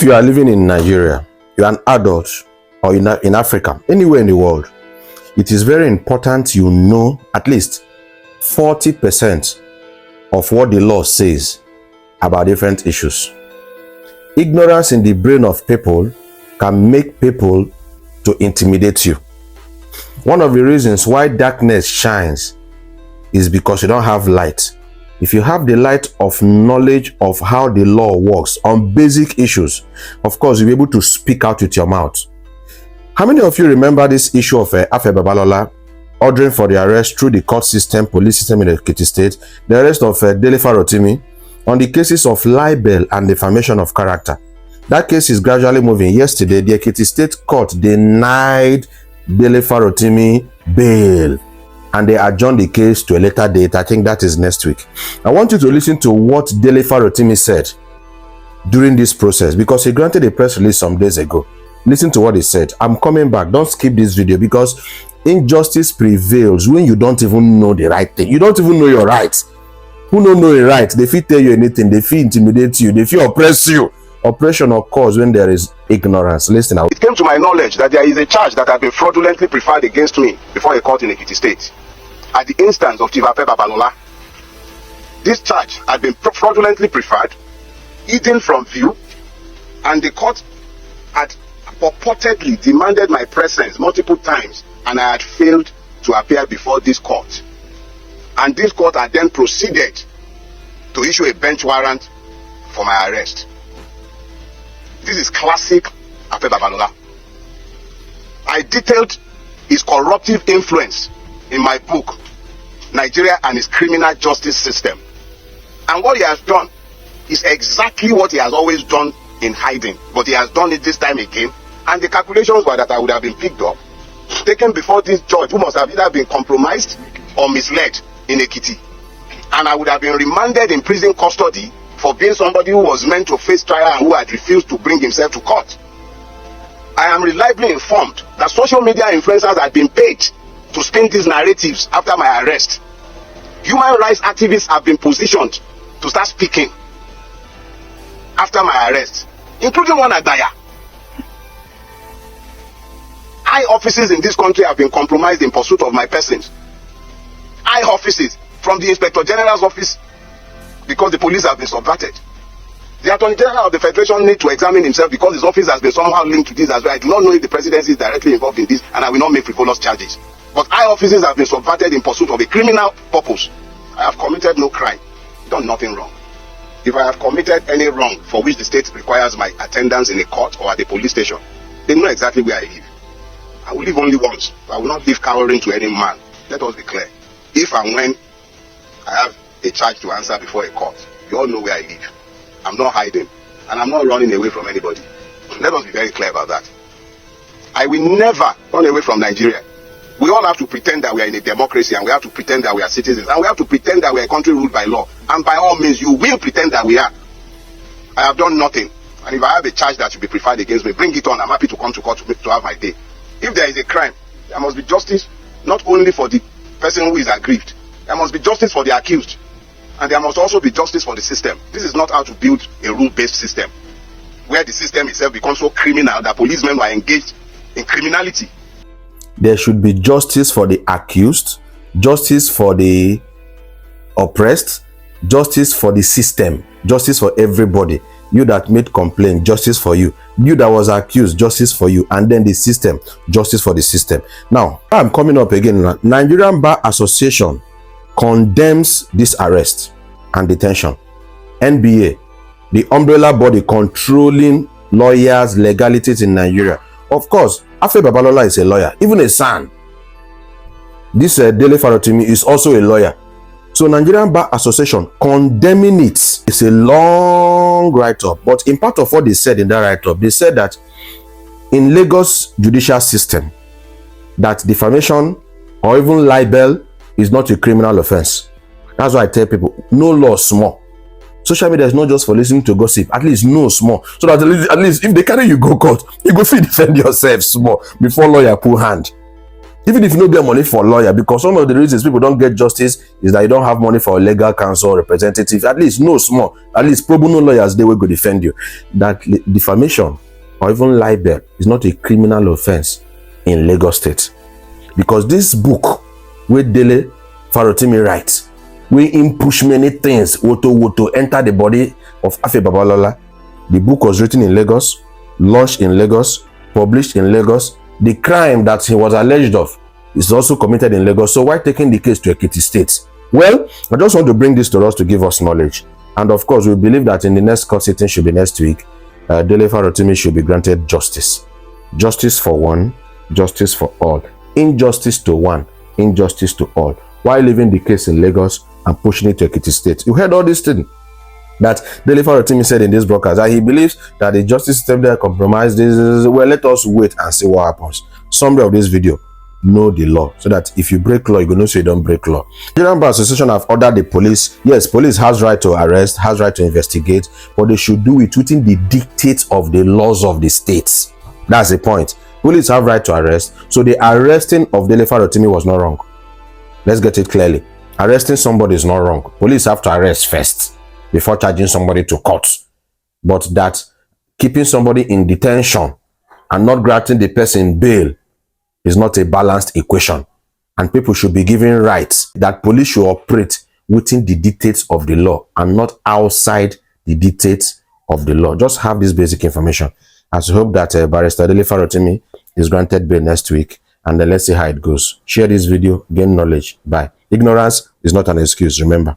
If you are living in Nigeria, you're an adult, or in Africa, anywhere in the world, it is very important you know at least 40% of what the law says about different issues. Ignorance in the brain of people can make people to intimidate you. One of the reasons why darkness shines is because you don't have light. If you have the light of knowledge of how the law works on basic issues, of course, you'll be able to speak out with your mouth. How many of you remember this issue of Afe Babalola ordering for the arrest through the court system, police system in the Ekiti State, the arrest of Dele Farotimi on the cases of libel and defamation of character? That case is gradually moving. Yesterday, the Ekiti State Court denied Dele Farotimi bail, and they adjourned the case to a later date. I think that is next week. I want you to listen to what Dele Farotimi said during this process, because he granted a press release some days ago. Listen to what he said. I'm coming back. Don't skip this video, because injustice prevails when you don't even know the right thing. You don't even know your rights. Who don't know your rights? They feel tell you anything. They feel intimidate you. They feel oppress you. Oppression occurs when there is ignorance. Listen out. It came to my knowledge that there is a charge that has been fraudulently preferred against me before a court in Ekiti State at the instance of Chief Afe Babalola. This charge had been fraudulently preferred, hidden from view, and the court had purportedly demanded my presence multiple times, and I had failed to appear before this court. And this court had then proceeded to issue a bench warrant for my arrest. This is classic Afe Babalola. I detailed his corruptive influence in my book, Nigeria and its Criminal Justice System. And what he has done is exactly what he has always done in hiding, but he has done it this time again. And the calculations were that I would have been picked up, taken before this judge, who must have either been compromised or misled in Ekiti, and I would have been remanded in prison custody for being somebody who was meant to face trial and who had refused to bring himself to court. I am reliably informed that social media influencers had been paid to spin these narratives after my arrest. Human rights activists have been positioned to start speaking after my arrest, including one Adaya. High offices in this country have been compromised in pursuit of my persons. High offices, from the Inspector General's office, because the police have been subverted. The Attorney General of the Federation needs to examine himself, because his office has been somehow linked to this as well. I do not know if the presidency is directly involved in this, and I will not make frivolous charges. But high offices have been subverted in pursuit of a criminal purpose. I have committed no crime, done nothing wrong. If I have committed any wrong for which the state requires my attendance in a court or at a police station, they know exactly where I live. I will live only once. I will not live cowering to any man. Let us be clear. If and when I have a charge to answer before a court, you all know where I live. I'm not hiding, and I'm not running away from anybody. Let us be very clear about that. I will never run away from Nigeria. We all have to pretend that we are in a democracy, and we have to pretend that we are citizens, and we have to pretend that we are a country ruled by law. And by all means, you will pretend that we are. I have done nothing, and if I have a charge that should be preferred against me, bring it on. I'm happy to come to court to have my day. If there is a crime, there must be justice, not only for the person who is aggrieved. There must be justice for the accused, and there must also be justice for the system. This is not how to build a rule-based system, where the system itself becomes so criminal that policemen were engaged in criminality. There should be justice for the accused, justice for the oppressed, justice for the system, justice for everybody. You that made complaint, justice for you. You that was accused, justice for you. And then the system, justice for the system. Now, I'm coming up again. Nigerian Bar Association condemns this arrest and detention. NBA, the umbrella body controlling lawyers' legalities in Nigeria. Of course, Afe Babalola is a lawyer, even a son. This Dele Farotimi is also a lawyer. So Nigerian Bar Association condemning it. It's a long write-up, but in part of what they said in that write-up, they said that in Lagos judicial system, that defamation or even libel is not a criminal offense. That's why I tell people, no law small. Social media is not just for listening to gossip. At least no small, so that at least if they carry you go court, you go feel defend yourself small before lawyer pull hand. Even if you don't get money for a lawyer, because some of the reasons people don't get justice is that you don't have money for a legal counsel representative. At least no small, at least pro bono lawyers, they will go defend you. That defamation or even libel is not a criminal offense in Lagos State. Because this book where Dele Farotimi writes, where him push many things woto enter the body of Afe Babalola. The book was written in Lagos, launched in Lagos, published in Lagos. The crime that he was alleged of is also committed in Lagos. So why taking the case to Ekiti State? Well, I just want to bring this to us to give us knowledge. And of course, we believe that in the next court sitting should be next week, Dele Farotimi should be granted justice. Justice for one, justice for all. Injustice to one, injustice to all. While leaving the case in Lagos and pushing it to Ekiti State. You heard all this thing that Dele Farotimi said in this broadcast, that he believes that the justice system there compromised this. Well, let us wait and see what happens. Summary of this video: know the law, so that if you break law, you go know so you don't break law. Nigerian Bar Association have ordered the police. Yes, police has right to arrest, has right to investigate, but they should do it within the dictates of the laws of the states. That's the point. Police have right to arrest, so the arresting of Dele Farotimi was not wrong. Let's get it clearly. Arresting somebody is not wrong. Police have to arrest first before charging somebody to court. But that keeping somebody in detention and not granting the person bail is not a balanced equation. And people should be given rights that police should operate within the dictates of the law and not outside the dictates of the law. Just have this basic information. As we hope that Barrister Dele Farotimi is granted bail next week, and then let's see how it goes. Share this video, gain knowledge. Bye. Ignorance is not an excuse, remember.